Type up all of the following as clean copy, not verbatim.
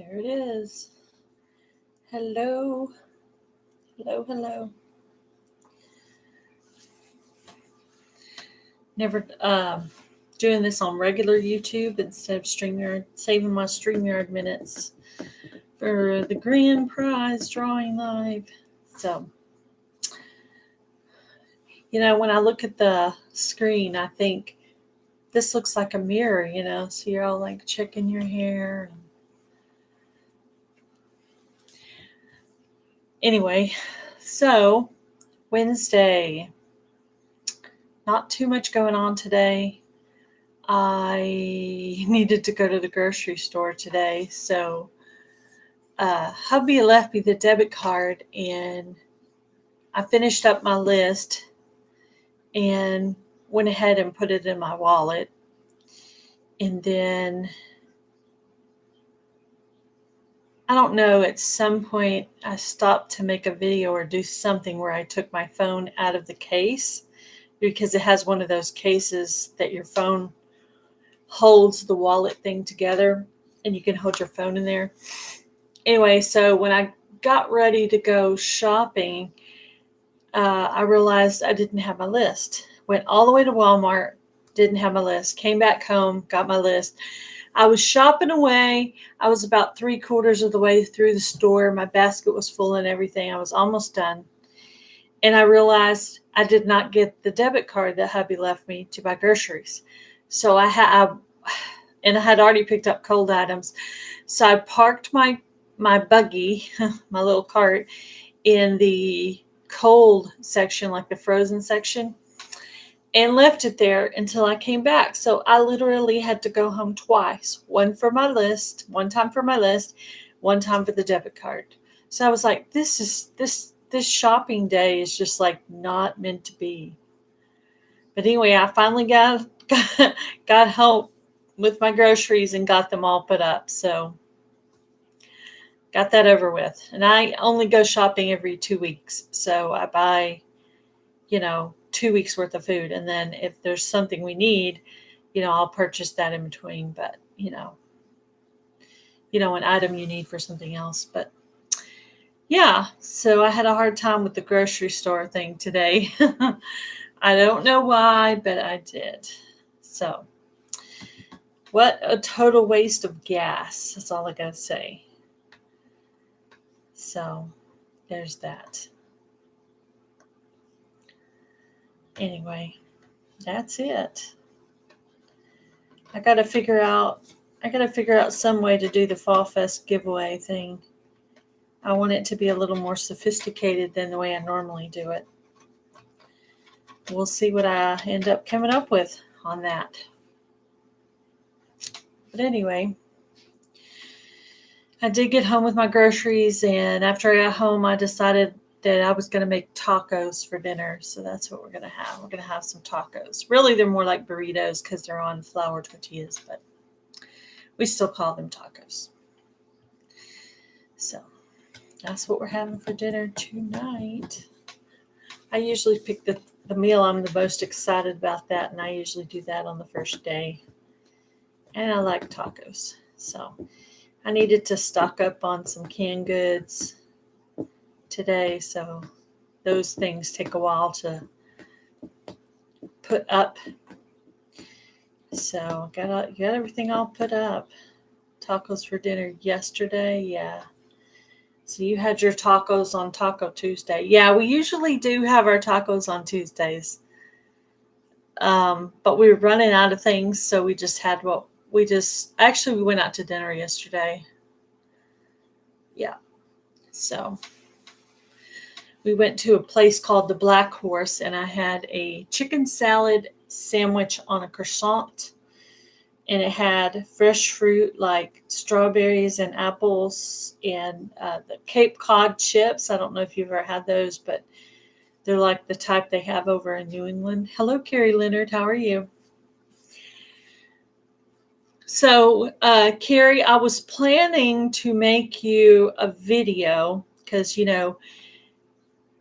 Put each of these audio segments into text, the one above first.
There it is. Hello. Hello. Never doing this on regular YouTube instead of StreamYard, saving my StreamYard minutes for the grand prize drawing live. So, when I look at the screen, I think this looks like a mirror, so you're all like checking your hair. Anyway, so Wednesday, not too much going on today. I needed to go to the grocery store today, so hubby left me the debit card, and I finished up my list and went ahead and put it in my wallet. And then, I don't know, at some point I stopped to make a video or do something where I took my phone out of the case, because it has one of those cases that your phone holds the wallet thing together and you can hold your phone in there. Anyway, so when I got ready to go shopping, I realized I didn't have my list. Went all the way to Walmart, didn't have my list. Came back home, got my list. I was shopping away. I was about 3/4 of the way through the store. My basket was full and everything. I was almost done. And I realized I did not get the debit card that hubby left me to buy groceries. So I had already picked up cold items. So I parked my buggy, my little cart, in the cold section, like the frozen section, and left it there until I came back. So I literally had to go home twice. One time for my list, one time for the debit card. So I was like, this shopping day is just like not meant to be. But anyway, I finally got home with my groceries and got them all put up. So got that over with. And I only go shopping every 2 weeks. So I buy, 2 weeks worth of food. And then if there's something we need, I'll purchase that in between. But, an item you need for something else. But yeah, so I had a hard time with the grocery store thing today. I don't know why, but I did. So, what a total waste of gas. That's all I gotta say. So, there's that. Anyway, that's it. I gotta figure out some way to do the Fall Fest giveaway thing. I want it to be a little more sophisticated than the way I normally do it. We'll see what I end up coming up with on that. But anyway, I did get home with my groceries, and after I got home, I decided that I was going to make tacos for dinner. So that's what we're going to have. We're going to have some tacos. Really, they're more like burritos because they're on flour tortillas, but we still call them tacos. So that's what we're having for dinner tonight. I usually pick the meal I'm the most excited about that, and I usually do that on the first day. And I like tacos. So I needed to stock up on some canned goods today, so those things take a while to put up. So got everything all put up. Tacos for dinner yesterday, yeah. So you had your tacos on Taco Tuesday. Yeah, we usually do have our tacos on Tuesdays. But we were running out of things, so we just had we went out to dinner yesterday. Yeah. So we went to a place called the Black Horse, and I had a chicken salad sandwich on a croissant. And it had fresh fruit like strawberries and apples and the Cape Cod chips. I don't know if you've ever had those, but they're like the type they have over in New England. Hello, Carrie Leonard. How are you? So, Carrie, I was planning to make you a video because,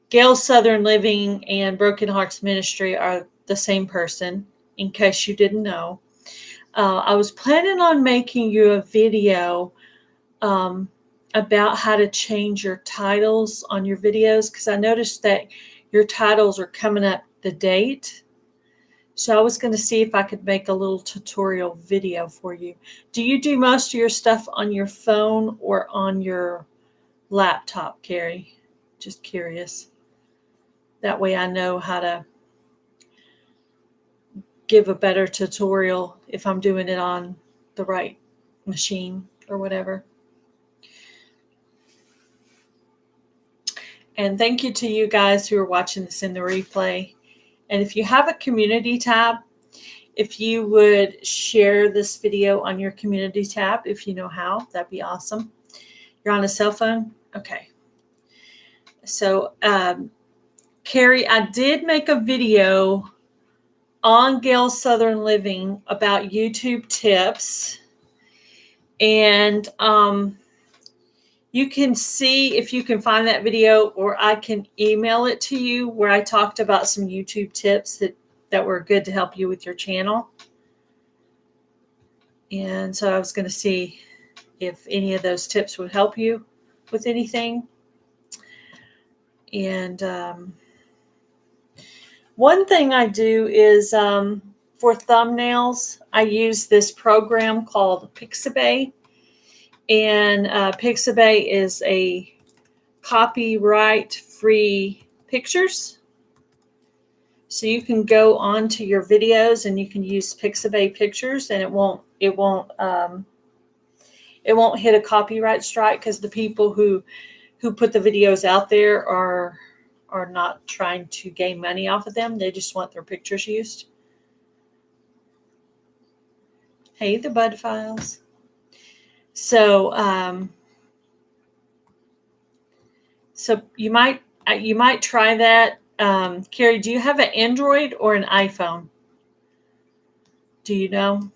Gail Southern Living and Broken Hearts Ministry are the same person, in case you didn't know. I was planning on making you a video about how to change your titles on your videos, because I noticed that your titles are coming up the date. So I was going to see if I could make a little tutorial video for you. Do you do most of your stuff on your phone or on your laptop, Carrie? Just curious. That way I know how to give a better tutorial if I'm doing it on the right machine or whatever. And thank you to you guys who are watching this in the replay. And if you have a community tab, if you would share this video on your community tab, if you know how, that'd be awesome. You're on a cell phone? Okay. So, Carrie, I did make a video on Gail's Southern Living about YouTube tips. And you can see if you can find that video, or I can email it to you, where I talked about some YouTube tips that were good to help you with your channel. And so I was going to see if any of those tips would help you with anything. And one thing I do is for thumbnails, I use this program called Pixabay. And Pixabay is a copyright-free pictures. So you can go onto your videos and you can use Pixabay pictures, and it won't hit a copyright strike, because the people who put the videos out there are not trying to gain money off of them. They just want their pictures used. Hey, the Bud Files. So so you might try that. Carrie, do you have an Android or an iPhone? Do you know?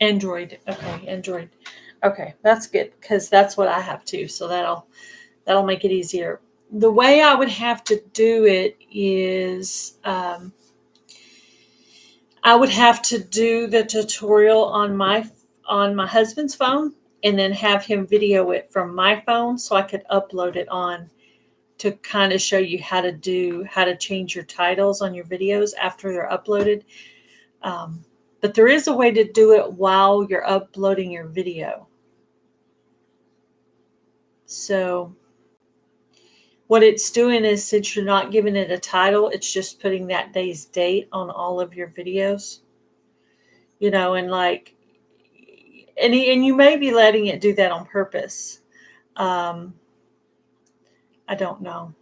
Android. Okay, Android. Okay, that's good, because that's what I have too. So that'll make it easier. The way I would have to do it is I would have to do the tutorial on my husband's phone, and then have him video it from my phone, so I could upload it on to kind of show you how to change your titles on your videos after they're uploaded. But there is a way to do it while you're uploading your video. So what it's doing is, since you're not giving it a title, it's just putting that day's date on all of your videos. You know, and like, and you may be letting it do that on purpose. I don't know.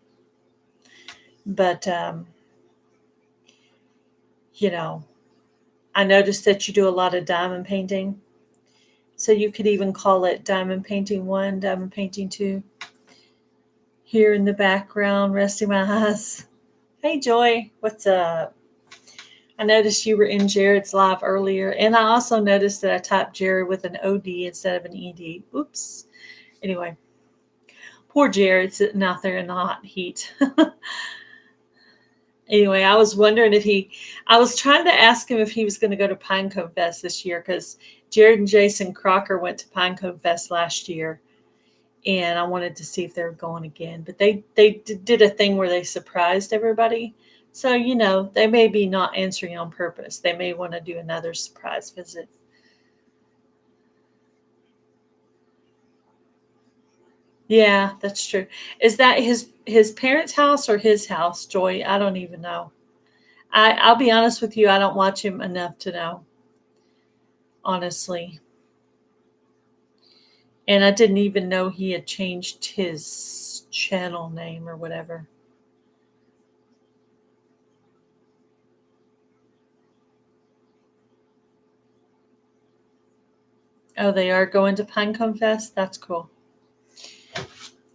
But, you know, I noticed that you do a lot of diamond painting. So you could even call it Diamond Painting 1, Diamond Painting 2. Here in the background, resting my eyes. Hey, Joy, what's up? I noticed you were in Jared's live earlier. And I also noticed that I typed Jared with an OD instead of an ED. Oops. Anyway, poor Jared sitting out there in the hot heat. Anyway, I was wondering I was trying to ask him if he was going to go to Pinecone Fest this year, because Jared and Jason Crocker went to Pinecone Fest last year, and I wanted to see if they were going again. But they did a thing where they surprised everybody. So, you know, they may be not answering on purpose. They may want to do another surprise visit. Yeah, that's true. Is that his parents' house or his house, Joy? I don't even know. I'll be honest with you, I don't watch him enough to know, honestly. And I didn't even know he had changed his channel name or whatever. Oh, they are going to Pinecone Fest? That's cool.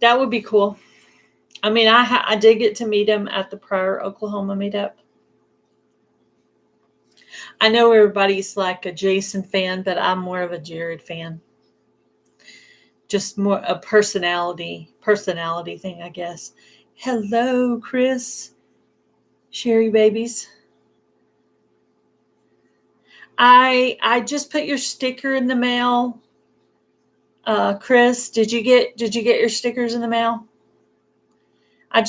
That would be cool. I mean, I did get to meet him at the prior Oklahoma meetup. I know everybody's like a Jason fan, but I'm more of a Jared fan. just more a personality thing, I guess. Hello, Chris. Sherry babies. I just put your sticker in the mail. Chris, did you get your stickers in the mail? I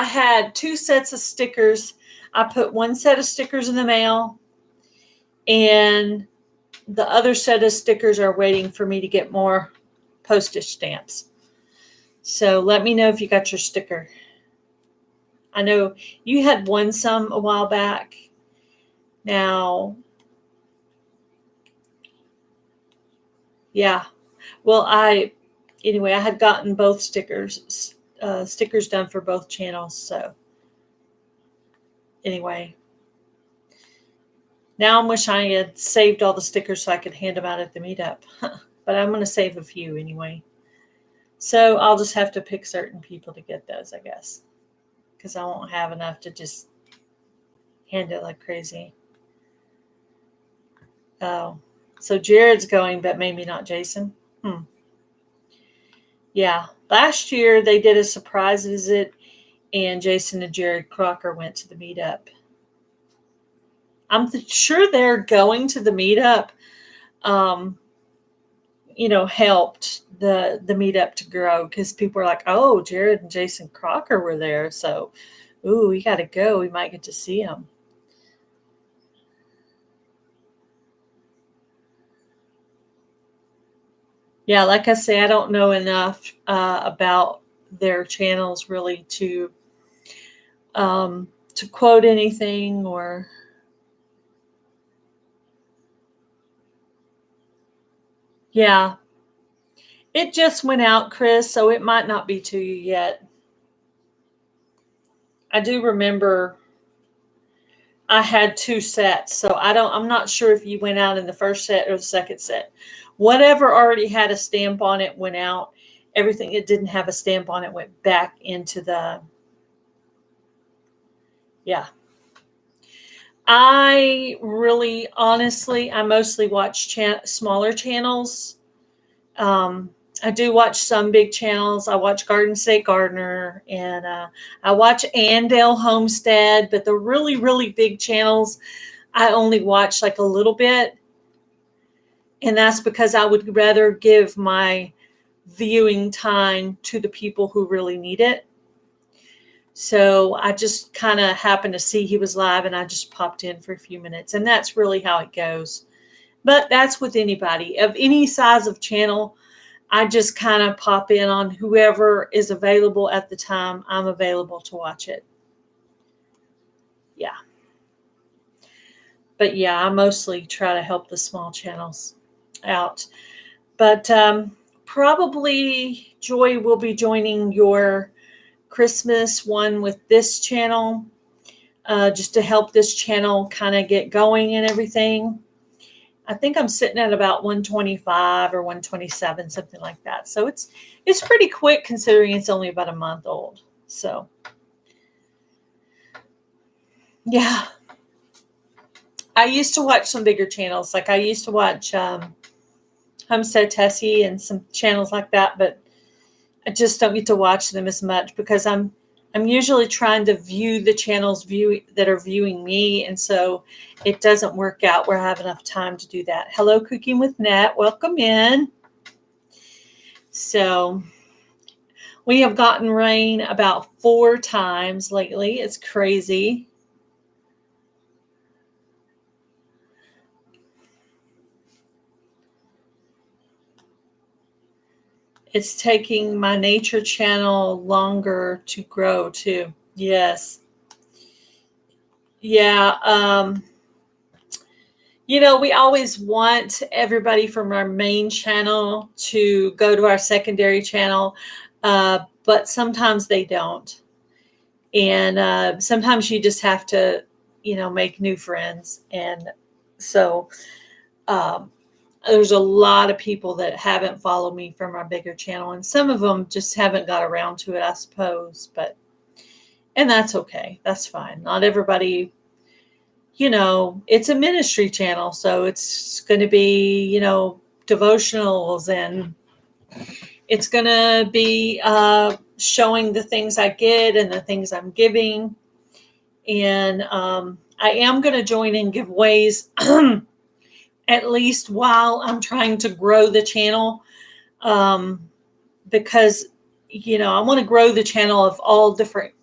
had 2 sets of stickers. I put 1 set of stickers in the mail, and the other set of stickers are waiting for me to get more postage stamps. So let me know if you got your sticker. I know you had won some a while back. Now, yeah. Well, I had gotten both stickers done for both channels. So anyway, now I'm wishing I had saved all the stickers so I could hand them out at the meetup. But I'm going to save a few anyway. So I'll just have to pick certain people to get those, I guess, because I won't have enough to just hand it like crazy. Oh, so Jared's going, but maybe not Jason. Yeah, last year they did a surprise visit, and Jason and Jared Crocker went to the meetup. I'm sure they're going to the meetup. Helped the meetup to grow, because people were like, oh, Jared and Jason Crocker were there, so we got to go. We might get to see them. Yeah, like I say, I don't know enough about their channels really to quote anything or. Yeah, it just went out, Chris, so it might not be to you yet. I do remember I had 2 sets, so I'm not sure if you went out in the first set or the second set. Whatever already had a stamp on it went out. Everything that didn't have a stamp on it went back into the. Yeah. I mostly watch smaller channels. I do watch some big channels. I watch Garden State Gardener, and I watch Andale Homestead, but the really, really big channels, I only watch like a little bit. And that's because I would rather give my viewing time to the people who really need it. So I just kind of happened to see he was live, and I just popped in for a few minutes, and that's really how it goes. But that's with anybody of any size of channel. I just kind of pop in on whoever is available at the time I'm available to watch it. Yeah. But yeah, I mostly try to help the small channels out. But probably Joy will be joining your Christmas one with this channel, just to help this channel kind of get going and everything. I think I'm sitting at about 125 or 127, something like that. So it's pretty quick considering it's only about a month old. So yeah, I used to watch some bigger channels. Like I used to watch Homestead Tessie and some channels like that, but I just don't get to watch them as much because I'm usually trying to view the channels that are viewing me, and so it doesn't work out where I have enough time to do that. Hello, Cooking with Nat. Welcome in. So we have gotten rain about 4 times lately. It's crazy. It's taking my nature channel longer to grow too. Yes. Yeah. We always want everybody from our main channel to go to our secondary channel, but sometimes they don't. And sometimes you just have to, make new friends. And so there's a lot of people that haven't followed me from our bigger channel, and some of them just haven't got around to it, I suppose. And that's okay. That's fine. Not everybody. It's a ministry channel, so it's going to be, devotionals and It's going to be showing the things I get and the things I'm giving. And I am going to join in giveaways at least while I'm trying to grow the channel, because I want to grow the channel of all different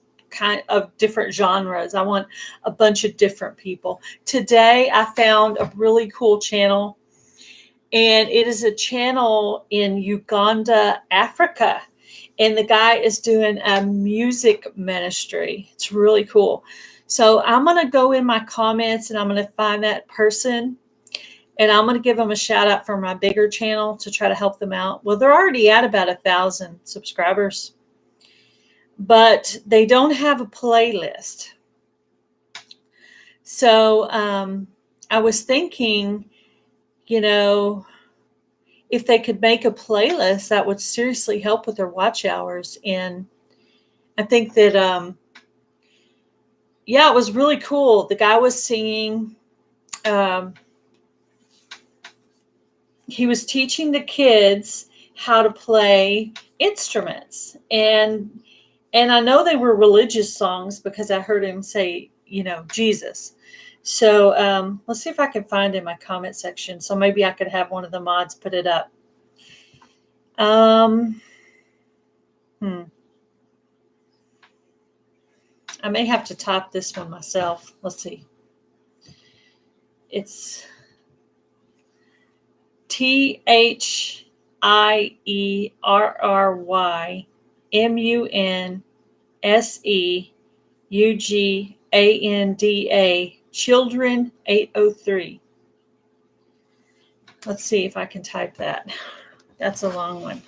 different genres. I want a bunch of different people. Today I found a really cool channel, and it is a channel in Uganda, Africa, and the guy is doing a music ministry. It's really cool. So I'm going to go in my comments and I'm going to find that person, and I'm going to give them a shout out from my bigger channel to try to help them out. Well, they're already at about 1,000 subscribers, but they don't have a playlist. So I was thinking, if they could make a playlist, that would seriously help with their watch hours. And I think that, it was really cool. The guy was singing. He was teaching the kids how to play instruments. And I know they were religious songs because I heard him say, Jesus. So let's see if I can find in my comment section. So maybe I could have one of the mods put it up. I may have to type this one myself. Let's see. It's THIERRYMUNSEUGANDA Children 803. Let's see if I can type that. That's a long one.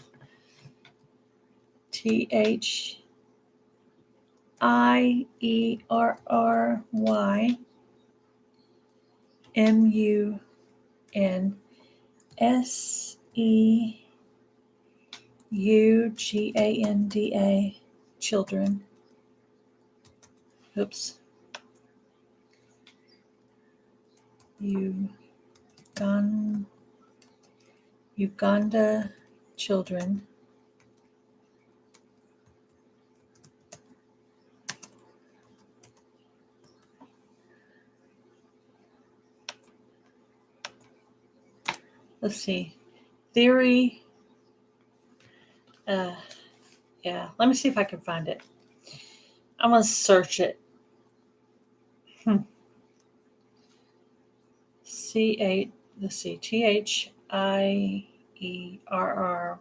THIERRYMUNSEUGANDA Children. Oops. Uganda children. Let's see. Theory. Yeah, let me see if I can find it. I'm going to search it. Let's see. THIERR.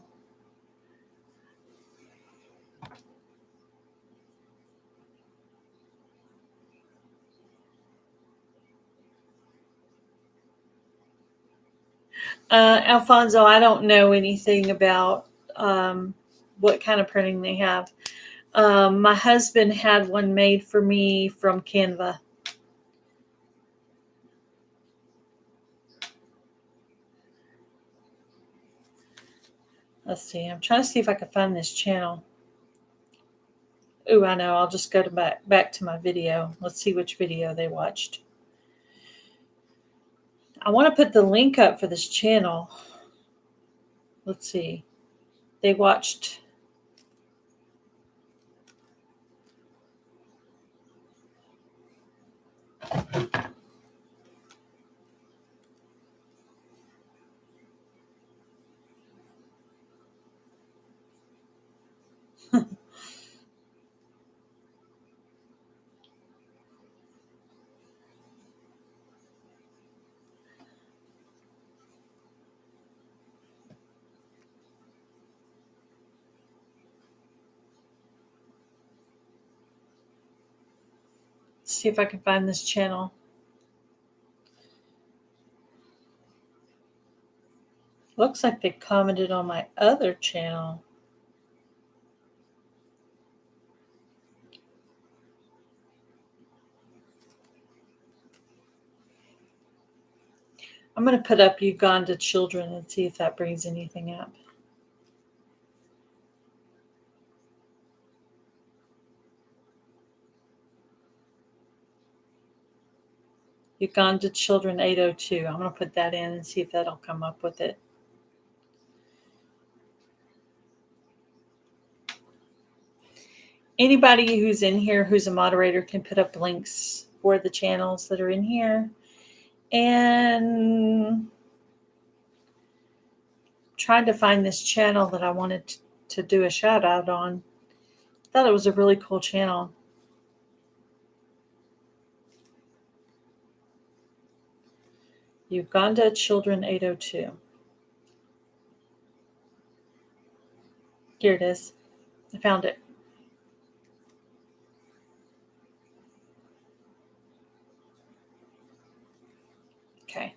Alfonso, I don't know anything about what kind of printing they have. My husband had one made for me from Canva. Let's see. I'm trying to see if I can find this channel. Ooh, I know. I'll just go back to my video. Let's see which video they watched. I want to put the link up for this channel. Let's see. They watched. See if I can find this channel. Looks like they commented on my other channel. I'm going to put up Uganda children and see if that brings anything up. Uganda children 802. I'm going to put that in and see if that'll come up with it. Anybody who's in here who's a moderator can put up links for the channels that are in here. And trying to find this channel that I wanted to do a shout out on. Thought it was a really cool channel. Uganda Children 802. Here it is. I found it. Okay.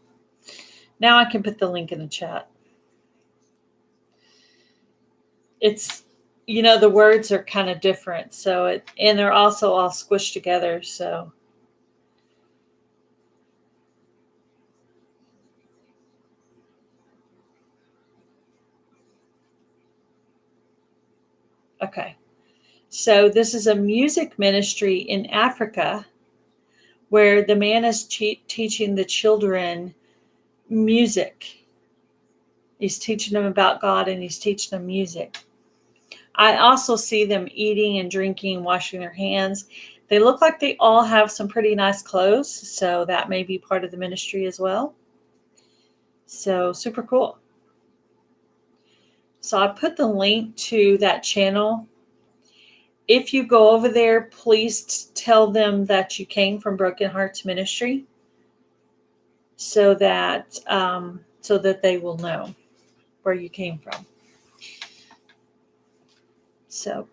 Now I can put the link in the chat. It's, the words are kind of different. So and they're also all squished together. So okay. So this is a music ministry in Africa where the man is teaching the children music. He's teaching them about God and he's teaching them music. I also see them eating and drinking, washing their hands. They look like they all have some pretty nice clothes, so that may be part of the ministry as well. So super cool. So I put the link to that channel. If you go over there, please tell them that you came from Broken Hearts Ministry so that they will know where you came from. So,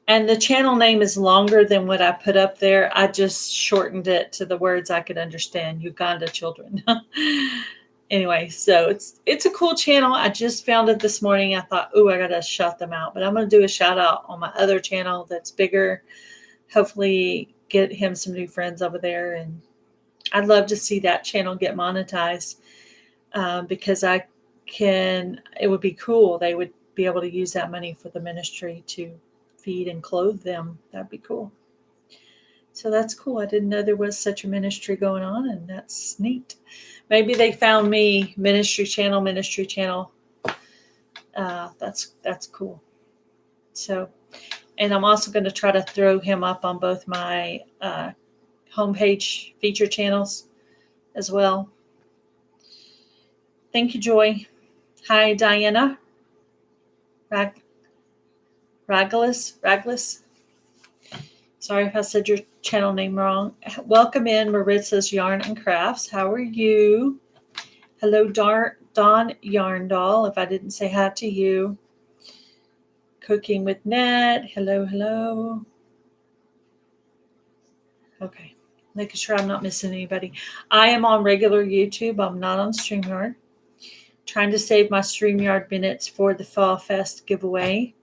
and the channel name is longer than what I put up there. I just shortened it to the words I could understand, Uganda Children. Anyway, so it's a cool channel. I just found it this morning. I thought, I got to shout them out. But I'm going to do a shout out on my other channel that's bigger. Hopefully get him some new friends over there. And I'd love to see that channel get monetized because it would be cool. They would be able to use that money for the ministry to feed and clothe them. That'd be cool. So that's cool. I didn't know there was such a ministry going on, and that's neat. Maybe they found me, ministry channel. That's cool. So, and I'm also going to try to throw him up on both my homepage feature channels as well. Thank you, Joy. Hi, Diana. Raglis. Sorry if I said your channel name wrong. Welcome in Maritza's Yarn and Crafts. How are you? Hello, Dawn Yarndall, if I didn't say hi to you. Cooking with Ned. Hello. Okay, making sure I'm not missing anybody. I am on regular YouTube. I'm not on StreamYard. Trying to save my StreamYard minutes for the Fall Fest giveaway.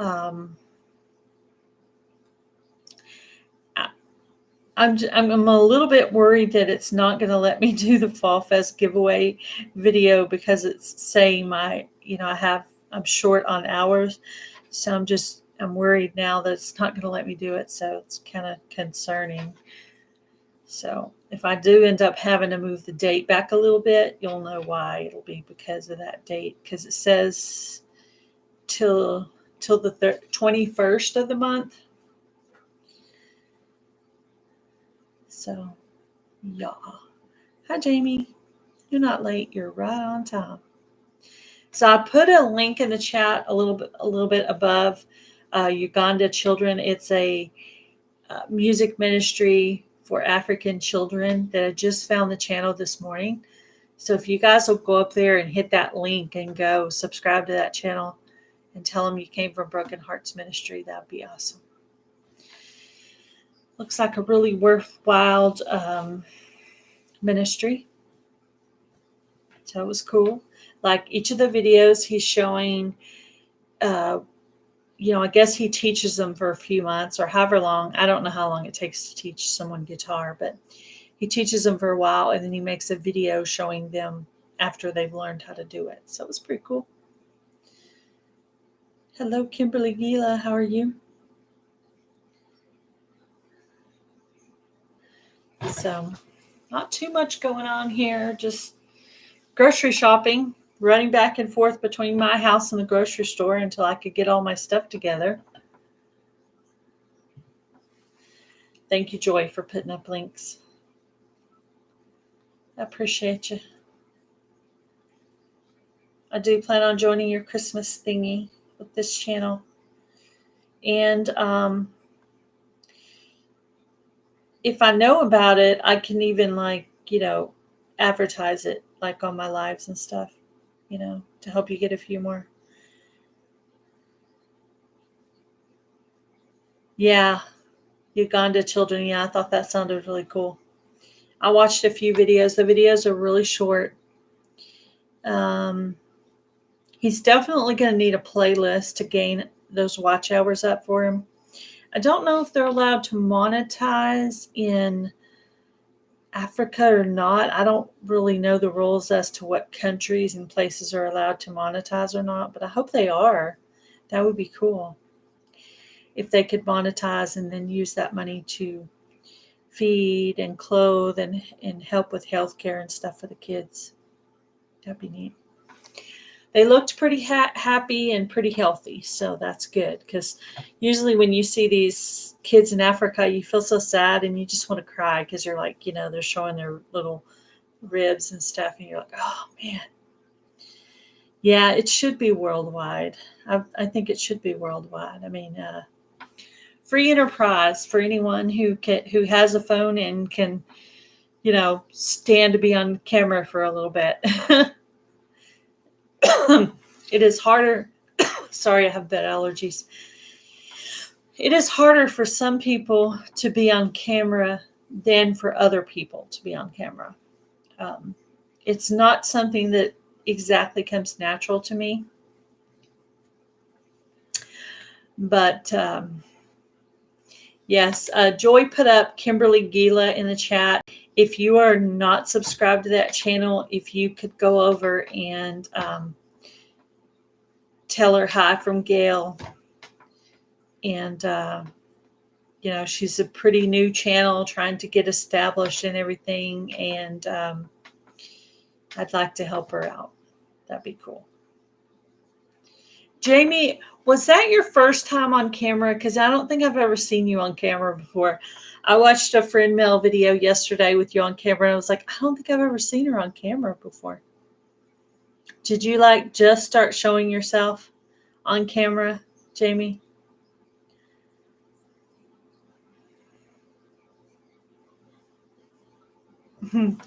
I'm a little bit worried that it's not going to let me do the Fall Fest giveaway video because it's saying I'm short on hours. So I'm worried now that it's not going to let me do it. So it's kind of concerning. So if I do end up having to move the date back a little bit, you'll know why. It'll be because of that date, because it says till the 21st of the month. So, yeah. Hi, Jamie. You're not late. You're right on time. So I put a link in the chat a little bit above Uganda Children. It's a music ministry for African children that I just found the channel this morning. So if you guys will go up there and hit that link and go subscribe to that channel and tell them you came from Broken Hearts Ministry, that would be awesome. Looks like a really worthwhile ministry. So it was cool. Like each of the videos he's showing, I guess he teaches them for a few months or however long. I don't know how long it takes to teach someone guitar, but he teaches them for a while and then he makes a video showing them after they've learned how to do it. So it was pretty cool. Hello, Kimberly Gila. How are you? So not too much going on here. Just grocery shopping, running back and forth between my house and the grocery store until I could get all my stuff together. Thank you, Joy, for putting up links. I appreciate you. I do plan on joining your Christmas thingy with this channel. And if I know about it, I can even advertise it like on my lives and stuff, to help you get a few more. Yeah, Uganda children. Yeah, I thought that sounded really cool. I watched a few videos. The videos are really short. He's definitely going to need a playlist to gain those watch hours up for him. I don't know if they're allowed to monetize in Africa or not. I don't really know the rules as to what countries and places are allowed to monetize or not, but I hope they are. That would be cool if they could monetize and then use that money to feed and clothe and help with healthcare and stuff for the kids. That'd be neat. They looked pretty happy and pretty healthy, so that's good, because usually when you see these kids in Africa, you feel so sad and you just want to cry, because you're like, they're showing their little ribs and stuff, and you're like, oh man. Yeah, it should be worldwide. I think it should be worldwide. I mean, free enterprise for anyone who has a phone and can, stand to be on camera for a little bit. It is harder. Sorry, I have bad allergies. It is harder for some people to be on camera than for other people to be on camera. It's not something that exactly comes natural to me. But yes, Joy put up Kimberly Gila in the chat. If you are not subscribed to that channel, if you could go over and tell her hi from Gail. And, she's a pretty new channel trying to get established and everything. And I'd like to help her out. That'd be cool. Jamie, was that your first time on camera? Because I don't think I've ever seen you on camera before. I watched a friend mail video yesterday with you on camera, and I was like, I don't think I've ever seen her on camera before. Did you just start showing yourself on camera, Jamie?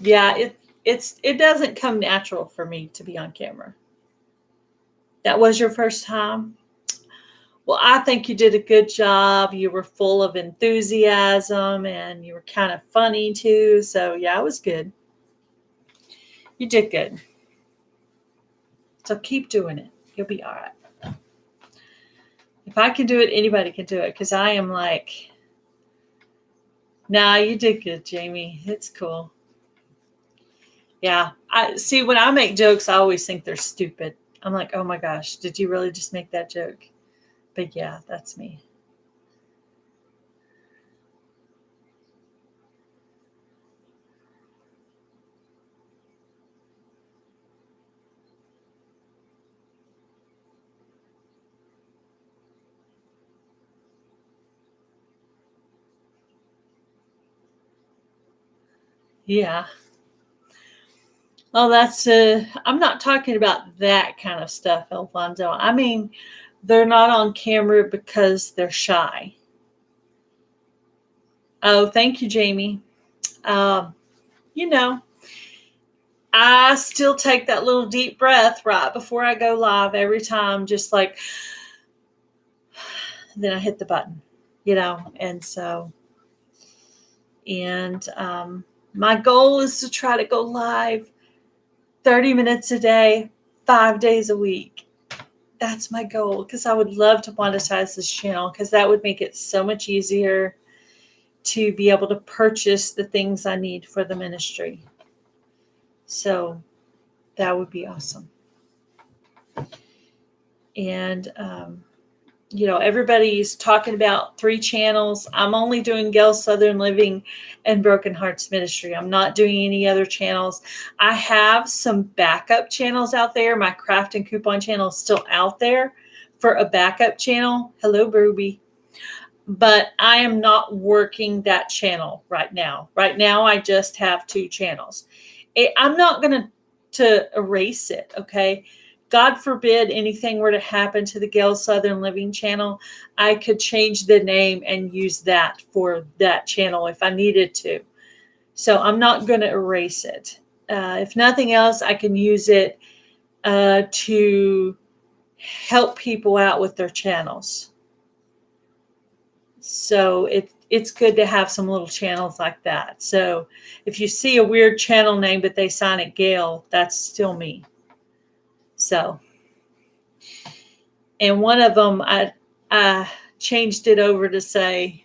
Yeah, it doesn't come natural for me to be on camera. That was your first time? Well, I think you did a good job. You were full of enthusiasm and you were kind of funny too. So yeah, it was good. You did good. So keep doing it. You'll be all right. If I can do it, anybody can do it. Because I am like, nah, you did good, Jamie. It's cool. Yeah. I see, when I make jokes, I always think they're stupid. I'm like, oh my gosh, did you really just make that joke? But yeah, that's me. Yeah. Oh, I'm not talking about that kind of stuff, Alfonso. I mean, they're not on camera because they're shy. Oh, thank you, Jamie. I still take that little deep breath right before I go live every time, just like, then I hit the button, and so, and my goal is to try to go live 30 minutes a day, 5 days a week. That's my goal, because I would love to monetize this channel, because that would make it so much easier to be able to purchase the things I need for the ministry. So that would be awesome. And, everybody's talking about 3 channels. I'm only doing Gail Southern Living and Broken Hearts Ministry. I'm not doing any other channels. I have some backup channels out there. My craft and coupon channel is still out there for a backup channel. Hello, Ruby. but I am not working that channel right now. Right now, I just have 2 channels. I'm not going to erase it, okay? God forbid anything were to happen to the Gail Southern Living channel, I could change the name and use that for that channel if I needed to. So I'm not going to erase it. If nothing else, I can use it to help people out with their channels. So it's good to have some little channels like that. So if you see a weird channel name, but they sign it Gail, that's still me. So, and one of them, I changed it over to say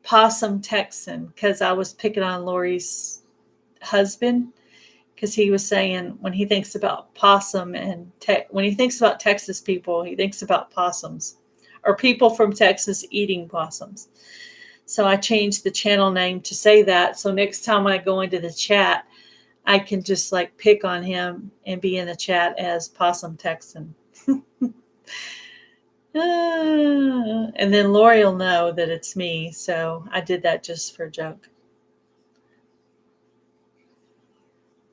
Possum Texan because I was picking on Lori's husband, because he was saying when he thinks about possum and when he thinks about Texas people, he thinks about possums or people from Texas eating possums. So I changed the channel name to say that. So next time I go into the chat, I can just like pick on him and be in the chat as Possum Texan. And then Lori will know that it's me. So I did that just for a joke.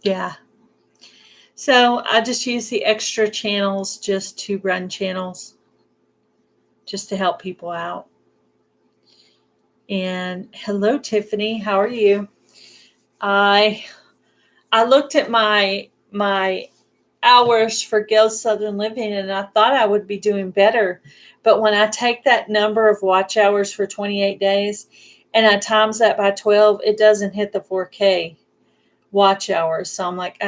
Yeah. So I just use the extra channels just to run channels, just to help people out. And hello, Tiffany. How are you? I looked at my hours for Gail's Southern Living, and I thought I would be doing better. But when I take that number of watch hours for 28 days and I times that by 12, it doesn't hit the 4K watch hours. So I'm like,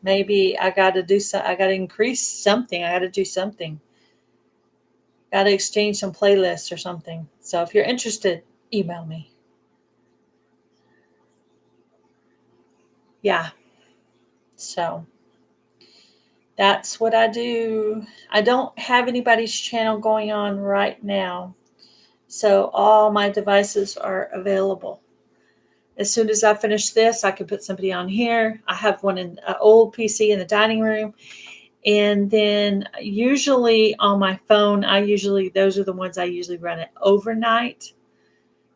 maybe I got to do something. I got to increase something. I got to do something. Got to exchange some playlists or something. So if you're interested, email me. Yeah. So that's what I do. I don't have anybody's channel going on right now. So all my devices are available. As soon as I finish this, I can put somebody on here. I have one in an old PC in the dining room. And then usually on my phone, those are the ones I usually run it overnight.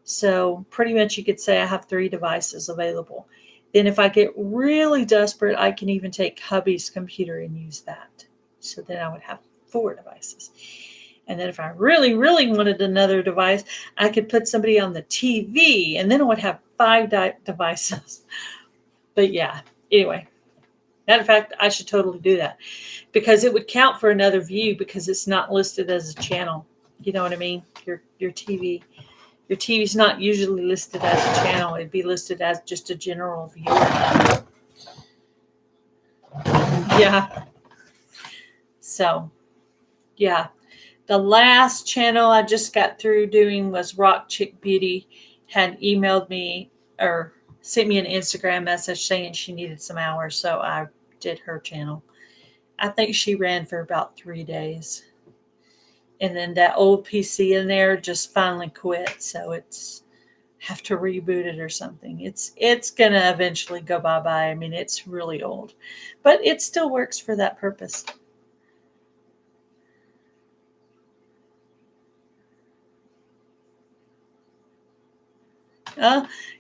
So pretty much you could say I have 3 devices available. Then if I get really desperate, I can even take hubby's computer and use that. So then I would have 4 devices. And then if I really, really wanted another device, I could put somebody on the TV, and then I would have 5 devices. But yeah, anyway. Matter of fact, I should totally do that because it would count for another view because it's not listed as a channel. You know what I mean? Your TV. Your TV's not usually listed as a channel. It'd be listed as just a general viewer. Yeah. So, yeah. The last channel I just got through doing was Rock Chick Beauty. Had emailed me or sent me an Instagram message saying she needed some hours. So I did her channel. I think she ran for about 3 days. And then that old PC in there just finally quit. So it's have to reboot it or something. It's going to eventually go bye-bye. I mean, it's really old. But it still works for that purpose.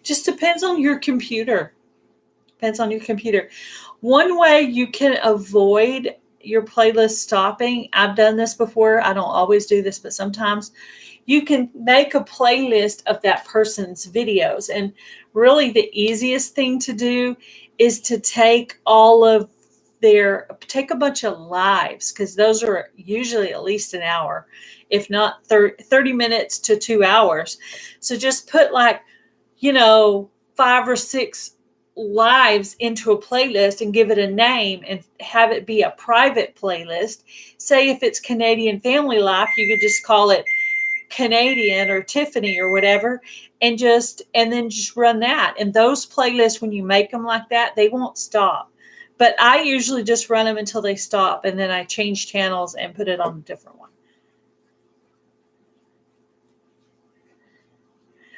Just depends on your computer. Depends on your computer. One way you can avoid your playlist stopping, I've done this before. I don't always do this, but sometimes you can make a playlist of that person's videos. And really the easiest thing to do is to take take a bunch of lives, because those are usually at least an hour, if not 30 minutes to 2 hours. So just put 5 or 6 lives into a playlist and give it a name and have it be a private playlist. Say if it's Canadian Family Life, you could just call it Canadian or Tiffany or whatever, and then just run that. And those playlists, when you make them like that, they won't stop. But I usually just run them until they stop, and then I change channels and put it on a different one.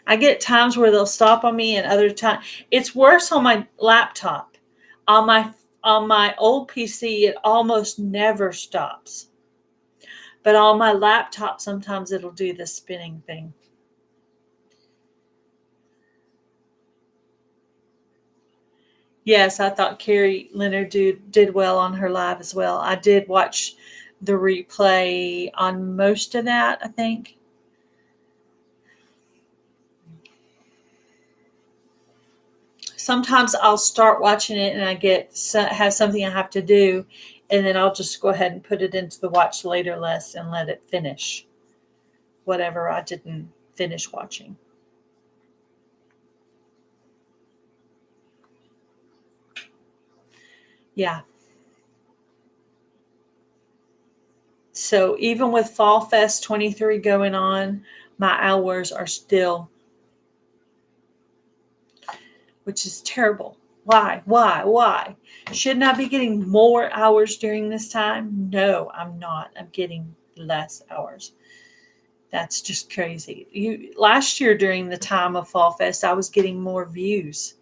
I get times where they'll stop on me, and other times it's worse on my laptop. On my old PC, it almost never stops. But on my laptop, sometimes it'll do the spinning thing. Yes, I thought Carrie Leonard did well on her live as well. I did watch the replay on most of that, I think. Sometimes I'll start watching it and I have something I have to do, and then I'll just go ahead and put it into the watch later list and let it finish whatever I didn't finish watching. Yeah. So even with Fall Fest 23 going on, my hours are still, which is terrible. Why? Shouldn't I be getting more hours during this time? No, I'm not. I'm getting less hours. That's just crazy. Last year during the time of Fall Fest, I was getting more views.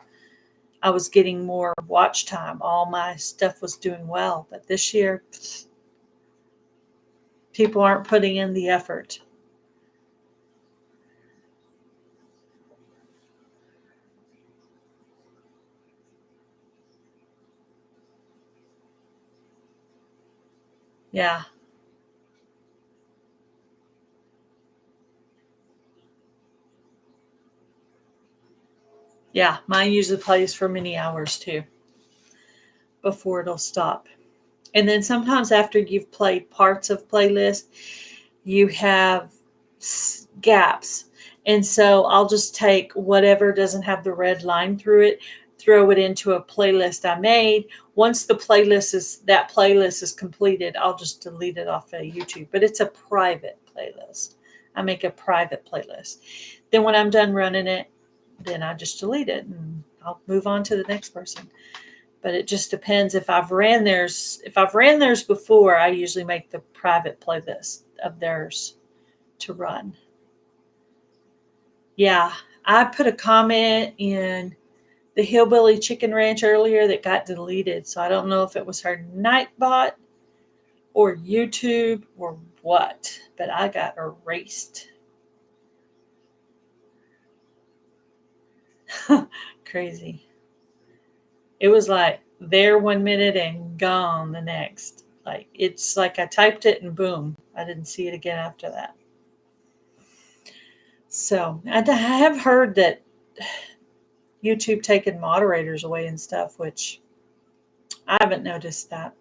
I was getting more watch time. All my stuff was doing well. But this year, people aren't putting in the effort. Yeah. Yeah, mine usually plays for many hours too before it'll stop. And then sometimes after you've played parts of playlist, you have gaps. And so I'll just take whatever doesn't have the red line through it, throw it into a playlist I made. Once that playlist is completed, I'll just delete it off of YouTube. But it's a private playlist. I make a private playlist. Then when I'm done running it, then I just delete it and I'll move on to the next person. But it just depends. If I've ran theirs before, I usually make the private playlist of theirs to run. Yeah, I put a comment in the Hillbilly Chicken Ranch earlier that got deleted. So I don't know if it was her Nightbot or YouTube or what, but I got erased. Crazy. It was like there 1 minute and gone the next. Like it's like I typed it and boom, I didn't see it again after that. So I have heard that YouTube taking moderators away and stuff, which I haven't noticed that.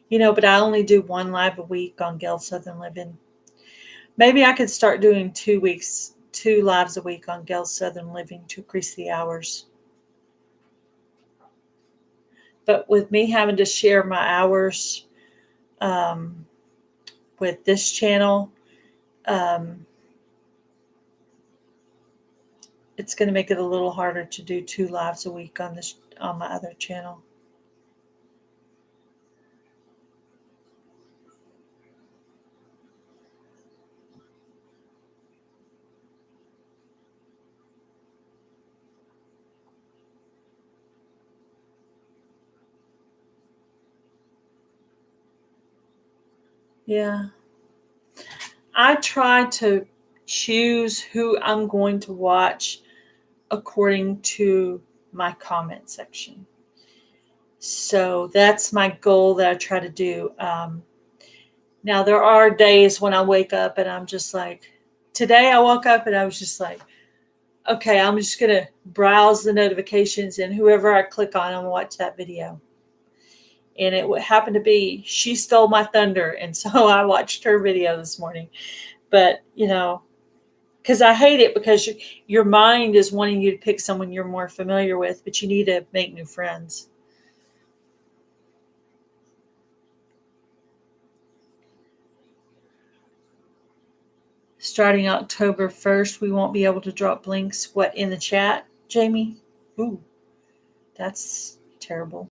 But I only do one live a week on Gale Southern Living. Maybe I could start doing 2 lives a week on Gale Southern Living to increase the hours. But with me having to share my hours with this channel, it's going to make it a little harder to do 2 lives a week on my other channel. Yeah. I try to choose who I'm going to watch according to my comment section. So that's my goal that I try to do. Now, there are days when I wake up and I'm just like, today I woke up and I was just like, okay, I'm just going to browse the notifications and whoever I click on, I'm going to watch that video. And it would happen to be, she stole my thunder. And so I watched her video this morning. But, because I hate it because your mind is wanting you to pick someone you're more familiar with, but you need to make new friends. Starting October 1st, we won't be able to drop links. What, in the chat, Jamie? Ooh, that's terrible.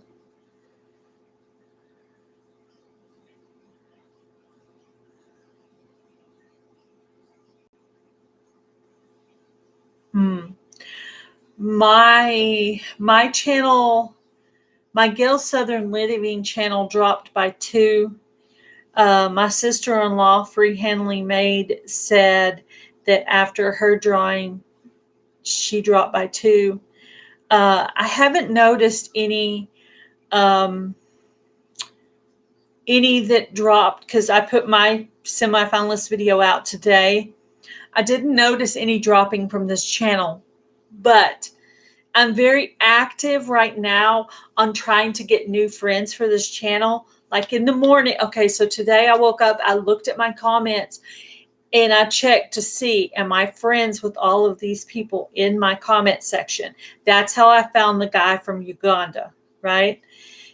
My channel, my Gale Southern Living channel dropped by 2. My sister-in-law, Free Handling Maid, said that after her drawing, she dropped by 2. I haven't noticed any that dropped because I put my semifinalist video out today. I didn't notice any dropping from this channel, but I'm very active right now on trying to get new friends for this channel. Like in the morning. Okay, so today I woke up, I looked at my comments, and I checked to see, am I friends with all of these people in my comment section? That's how I found the guy from Uganda, right?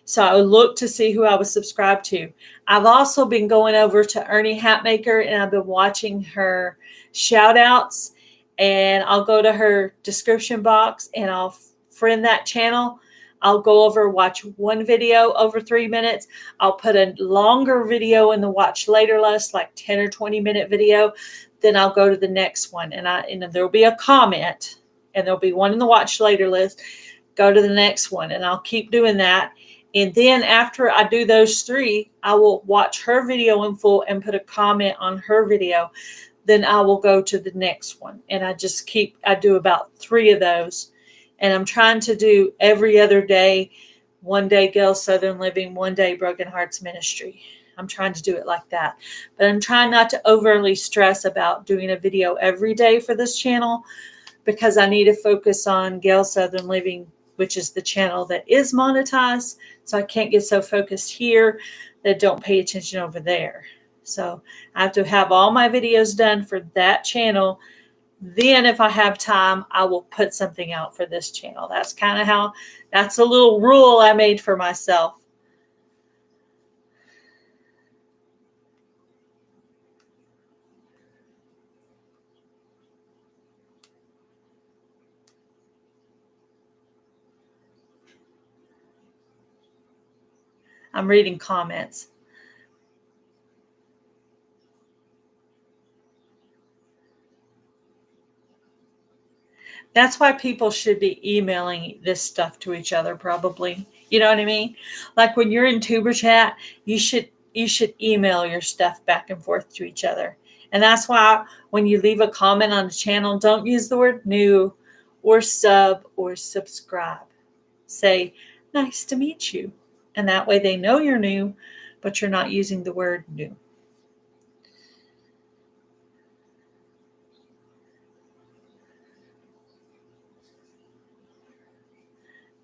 So I looked to see who I was subscribed to. I've also been going over to Ernie Hatmaker, and I've been watching her shout outs, and I'll go to her description box and I'll friend that channel. I'll go over, watch one video over 3 minutes. I'll put a longer video in the watch later list, like 10 or 20-minute video. Then I'll go to the next one, and there'll be a comment, and there'll be one in the watch later list. Go to the next one, and I'll keep doing that. And then after I do those 3, I will watch her video in full and put a comment on her video. Then I will go to the next one. And I do about 3 of those. And I'm trying to do every other day, one day Gail Southern Living, one day Broken Hearts Ministry. I'm trying to do it like that. But I'm trying not to overly stress about doing a video every day for this channel, because I need to focus on Gail Southern Living, which is the channel that is monetized. So I can't get so focused here that don't pay attention over there. So I have to have all my videos done for that channel. Then if I have time, I will put something out for this channel. That's kind of that's a little rule I made for myself. I'm reading comments. That's why people should be emailing this stuff to each other, probably. You know what I mean? Like when you're in Tuber Chat, you should email your stuff back and forth to each other. And that's why when you leave a comment on the channel, don't use the word new or sub or subscribe. Say, nice to meet you. And that way they know you're new, but you're not using the word new.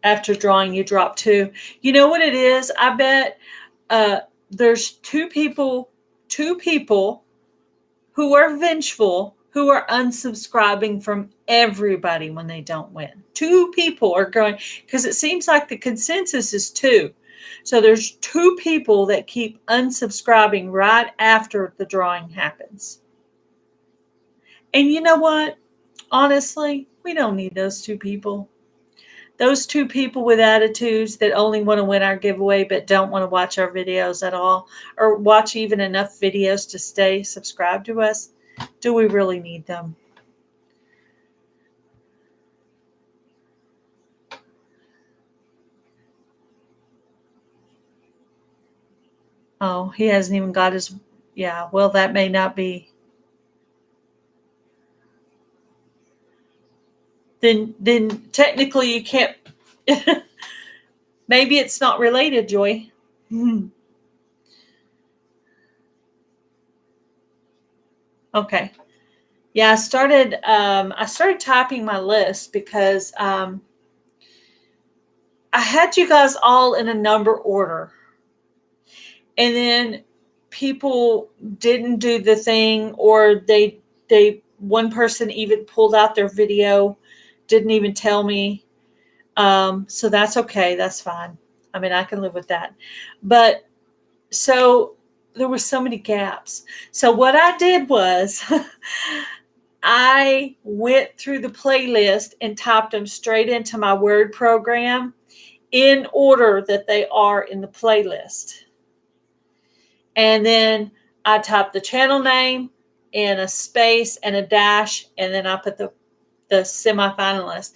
After drawing, you drop 2. You know what it is? I bet there's two people who are vengeful, who are unsubscribing from everybody when they don't win. 2 people are going, because it seems like the consensus is 2. So there's 2 people that keep unsubscribing right after the drawing happens. And you know what? Honestly, we don't need those 2 people. Those 2 people with attitudes that only want to win our giveaway but don't want to watch our videos at all, or watch even enough videos to stay subscribed to us, do we really need them? Oh, he hasn't even got his, yeah, well, that may not be. Then technically you can't. Maybe it's not related, Joy. Okay. Yeah, I started typing my list because I had you guys all in a number order. And then people didn't do the thing, or they one person even pulled out their video, didn't even tell me. So that's okay. That's fine. I mean, I can live with that. But so there were so many gaps. So what I did was I went through the playlist and typed them straight into my Word program in order that they are in the playlist. And then I typed the channel name and a space and a dash, and then I put the semifinalist.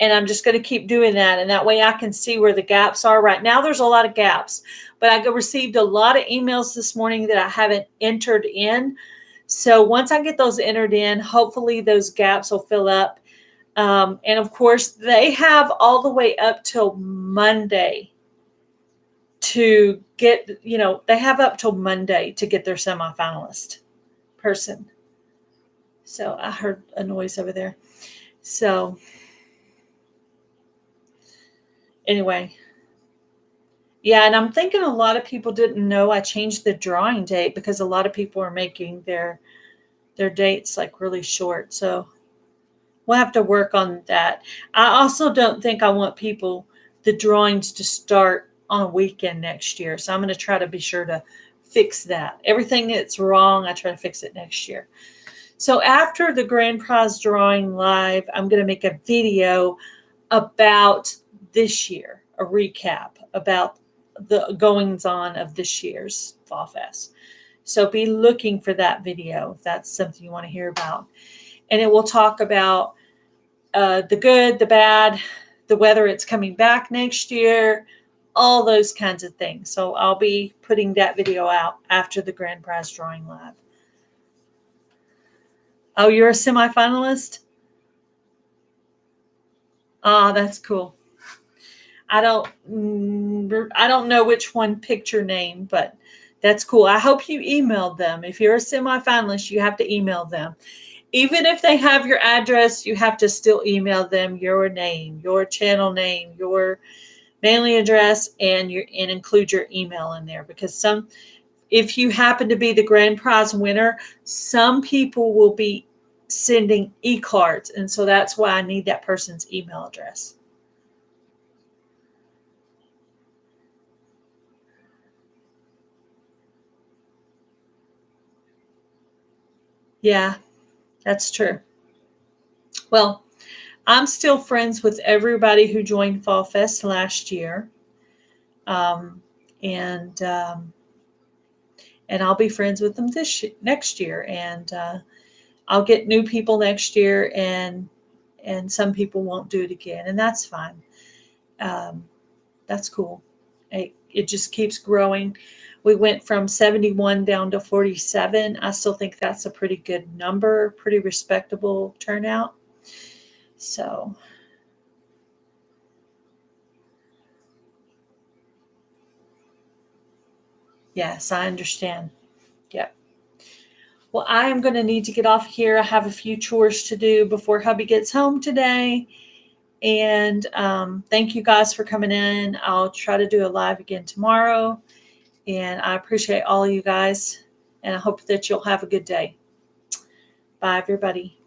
And I'm just going to keep doing that. And that way I can see where the gaps are. Right now, there's a lot of gaps. But I received a lot of emails this morning that I haven't entered in. So once I get those entered in, hopefully those gaps will fill up. And of course, they have all the way up till Monday to get, they have up till Monday to get their semifinalist person. So I heard a noise over there. So anyway, yeah, and I'm thinking a lot of people didn't know I changed the drawing date because a lot of people are making their dates like really short. So we'll have to work on that. I also don't think I want the drawings to start on a weekend next year. So I'm going to try to be sure to fix that. Everything that's wrong, I try to fix it next year. So after the grand prize drawing live, I'm going to make a video about this year, a recap about the goings on of this year's Fall Fest. So be looking for that video if that's something you want to hear about. And it will talk about the good, the bad, the whether it's coming back next year, all those kinds of things. So I'll be putting that video out after the grand prize drawing live. Oh, you're a semifinalist? Ah, that's cool. I don't know which one picked your name, but that's cool. I hope you emailed them. If you're a semifinalist, you have to email them. Even if they have your address, you have to still email them your name, your channel name, your mailing address, and include your email in there. Because if you happen to be the grand prize winner, some people will be sending e-cards, and so that's why I need that person's email address. Yeah, that's true. Well, I'm still friends with everybody who joined Fall Fest last year. And I'll be friends with them next year. And I'll get new people next year, and some people won't do it again. And that's fine. That's cool. It just keeps growing. We went from 71 down to 47. I still think that's a pretty good number, pretty respectable turnout. So, yes, I understand. Yep. Well, I am going to need to get off here. I have a few chores to do before hubby gets home today. And thank you guys for coming in. I'll try to do a live again tomorrow. And I appreciate all of you guys. And I hope that you'll have a good day. Bye, everybody.